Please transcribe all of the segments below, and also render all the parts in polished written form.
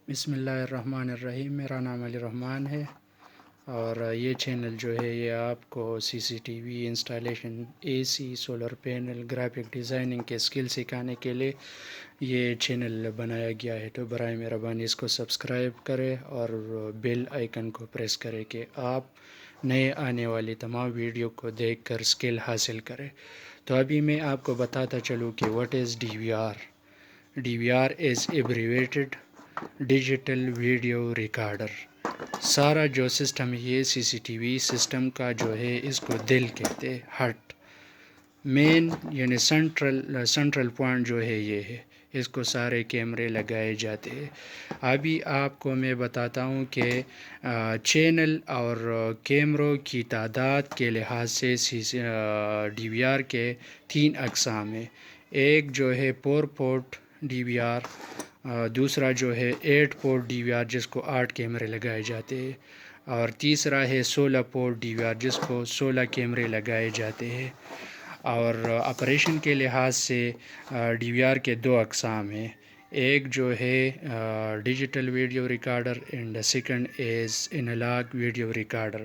بسم اللہ الرحمن الرحیم۔ میرا نام علی رحمان ہے اور یہ چینل جو ہے یہ آپ کو سی سی ٹی وی انسٹالیشن، اے سی، سولر پینل، گرافک ڈیزائننگ کے اسکل سکھانے کے لیے یہ چینل بنایا گیا ہے۔ تو برائے مہربانی اس کو سبسکرائب کرے اور بیل آئیکن کو پریس کرے کہ آپ نئے آنے والی تمام ویڈیو کو دیکھ کر اسکل حاصل کرے۔ تو ابھی میں آپ کو بتاتا چلوں کہ what is D V R. D V R is abbreviated digital video recorder. سارا جو سسٹم یہ سی سی ٹی وی سسٹم کا جو ہے اس کو دل کہتے، ہارٹ، مین یعنی سنٹرل پوائنٹ جو ہے یہ ہے، اس کو سارے کیمرے لگائے جاتے ہیں۔ ابھی آپ کو میں بتاتا ہوں کہ چینل اور کیمروں کی تعداد کے لحاظ سے ڈی وی آر کے 3 اقسام ہیں۔ ایک جو ہے 4 پورٹ ڈی وی آر، دوسرا جو ہے 8 پورٹ ڈی وی آر جس کو 8 کیمرے لگائے جاتے ہیں، اور تیسرا ہے 16 پورٹ ڈی وی آر جس کو 16 کیمرے لگائے جاتے ہیں۔ اور آپریشن کے لحاظ سے ڈی وی آر کے 2 اقسام ہیں۔ ایک جو ہے digital video recorder and second is analog video recorder.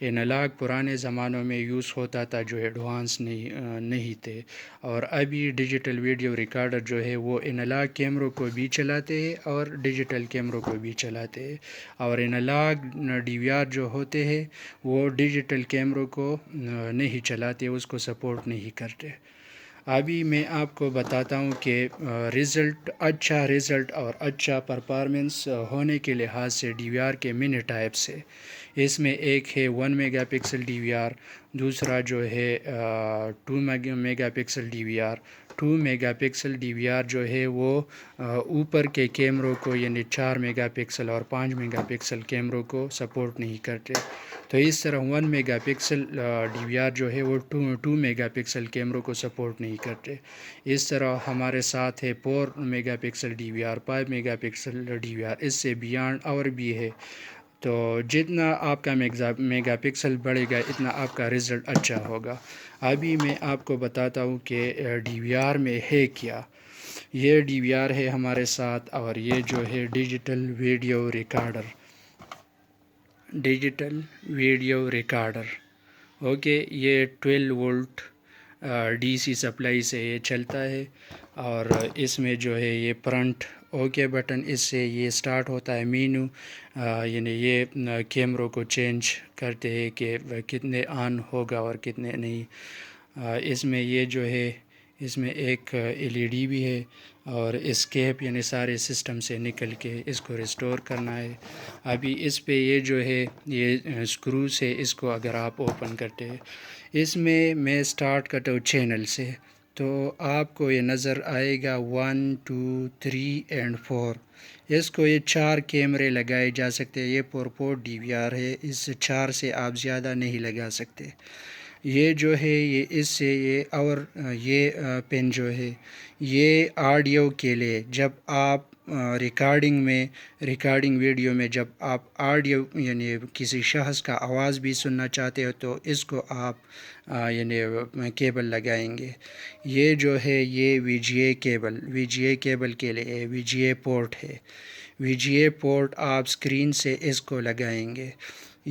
Analog پرانے زمانوں میں یوز ہوتا تھا جو ایڈوانس نہیں تھے، اور ابھی ڈیجیٹل ویڈیو ریکارڈر جو ہے وہ انالاگ کیمروں کو بھی چلاتے ہیں اور ڈیجیٹل کیمروں کو بھی چلاتے ہیں، اور انالاگ ڈی وی آر جو ہوتے ہیں وہ ڈیجیٹل کیمروں کو نہیں چلاتے، اس کو سپورٹ نہیں کرتے۔ ابھی میں آپ کو بتاتا ہوں کہ اچھا رزلٹ اور اچھا پرفارمنس ہونے کے لحاظ سے ڈی وی آر کے مینی ٹائپس ہے۔ اس میں ایک ہے 1 mega pixel D V R, دوسرا جو ہے 2 mega pixel D V R. 2 mega pixel D V R جو ہے وہ اوپر کے کیمروں کو یعنی 4 میگا پکسل اور 5 میگا پکسل کیمروں کو سپورٹ نہیں کرتے۔ تو اس طرح 1 mega pixel D V R جو ہے وہ 2 میگا پکسل کیمروں کو سپورٹ نہیں کرتے۔ اس طرح ہمارے ساتھ ہے 4 mega pixel D V R, 5 mega pixel D V R, اس سے بیانڈ اور بھی ہے۔ تو جتنا آپ کا میگا پکسل بڑھے گا اتنا آپ کا رزلٹ اچھا ہوگا۔ ابھی میں آپ کو بتاتا ہوں کہ ڈی وی آر میں ہے کیا۔ یہ ڈی وی آر ہے ہمارے ساتھ، اور یہ جو ہے digital video recorder, digital video recorder okay. یہ 12 وولٹ ڈی سی سپلائی سے یہ چلتا ہے، اور اس میں جو ہے یہ فرنٹ اوکے بٹن، اس سے یہ سٹارٹ ہوتا ہے مینو، یعنی یہ کیمروں کو چینج کرتے ہیں کہ کتنے آن ہوگا اور کتنے نہیں۔ اس میں یہ جو ہے اس میں ایک ایل ای ڈی بھی ہے، اور اسکیپ یعنی سارے سسٹم سے نکل کے اس کو ریسٹور کرنا ہے۔ ابھی اس پہ یہ جو ہے یہ اسکرو سے اس کو اگر آپ اوپن کرتے ہیں، اس میں سٹارٹ کرتا ہوں چینل سے، تو آپ کو یہ نظر آئے گا 1 2 3 اینڈ 4۔ اس کو یہ 4 کیمرے لگائے جا سکتے ہیں۔ یہ 4 پورٹ ڈی وی آر ہے، اس 4 سے آپ زیادہ نہیں لگا سکتے۔ یہ جو ہے یہ اس سے یہ پن جو ہے یہ آڈیو کے لیے، جب آپ ریکارڈنگ ویڈیو میں جب آپ آڈیو یعنی کسی شخص کا آواز بھی سننا چاہتے ہو تو اس کو آپ یعنی کیبل لگائیں گے۔ یہ جو ہے یہ وی جی اے کیبل کے لیے وی جی اے پورٹ ہے۔ وی جی اے پورٹ آپ اسکرین سے اس کو لگائیں گے۔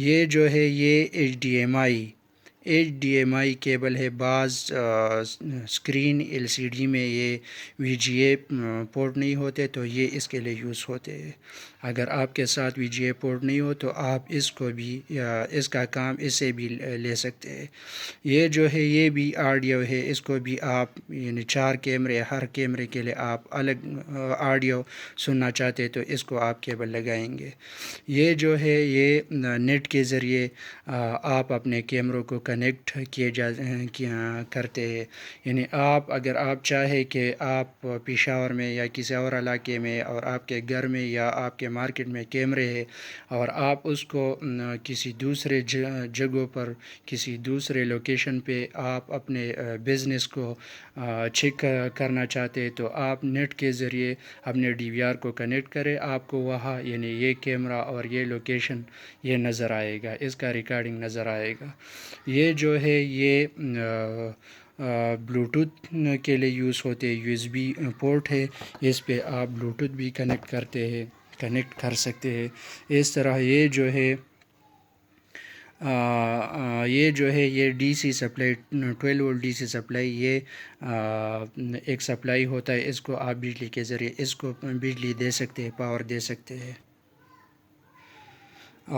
یہ جو ہے یہ H D M I cable ہے۔ بعض اسکرین ایل سی ڈی میں یہ وی جی اے پورٹ نہیں ہوتے تو یہ اس کے لیے یوز ہوتے ہیں۔ اگر آپ کے ساتھ وی جی اے پورٹ نہیں ہو تو آپ اس کو بھی اس کا کام اس سے بھی لے سکتے ہیں۔ یہ جو ہے یہ بھی آڈیو ہے، اس کو بھی آپ یعنی 4 کیمرے، ہر کیمرے کے لیے آپ الگ آڈیو سننا چاہتے تو اس کو آپ کیبل لگائیں گے۔ یہ جو ہے یہ نیٹ کے ذریعے آپ اپنے کیمروں کو کنیکٹ کرتے ہیں، یعنی اگر آپ چاہیں کہ آپ پشاور میں یا کسی اور علاقے میں اور آپ کے گھر میں یا آپ کے مارکیٹ میں کیمرے ہے، اور آپ اس کو کسی دوسرے جگہوں پر کسی دوسرے لوکیشن پہ آپ اپنے بزنس کو چیک کرنا چاہتے تو آپ نیٹ کے ذریعے اپنے ڈی وی آر کو کنیکٹ کریں، آپ کو وہاں یعنی یہ کیمرہ اور یہ لوکیشن یہ نظر آئے گا، اس کا ریکارڈنگ نظر آئے گا۔ یہ جو ہے یہ بلوٹوتھ کے لیے یوز ہوتے، یو ایس بی پورٹ ہے، اس پہ آپ بلوٹوتھ بھی کنیکٹ کرتے ہیں۔ کنیکٹ کر سکتے ہیں. اس طرح یہ جو ہے یہ D C supply 12 volt D C supply یہ ایک سپلائی ہوتا ہے. اس کو آپ بجلی کے ذریعے اس کو بجلی دے سکتے ہیں، پاور دے سکتے ہیں.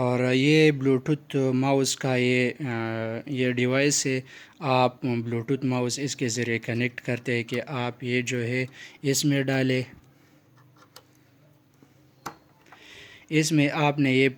اور یہ بلوٹوتھ ماؤس کا یہ ڈیوائس ہے. آپ بلوٹوتھ ماؤس اس کے ذریعے کنیکٹ کرتے ہیں کہ آپ یہ جو ہے اس میں ڈالیں. اس میں آپ نے یہ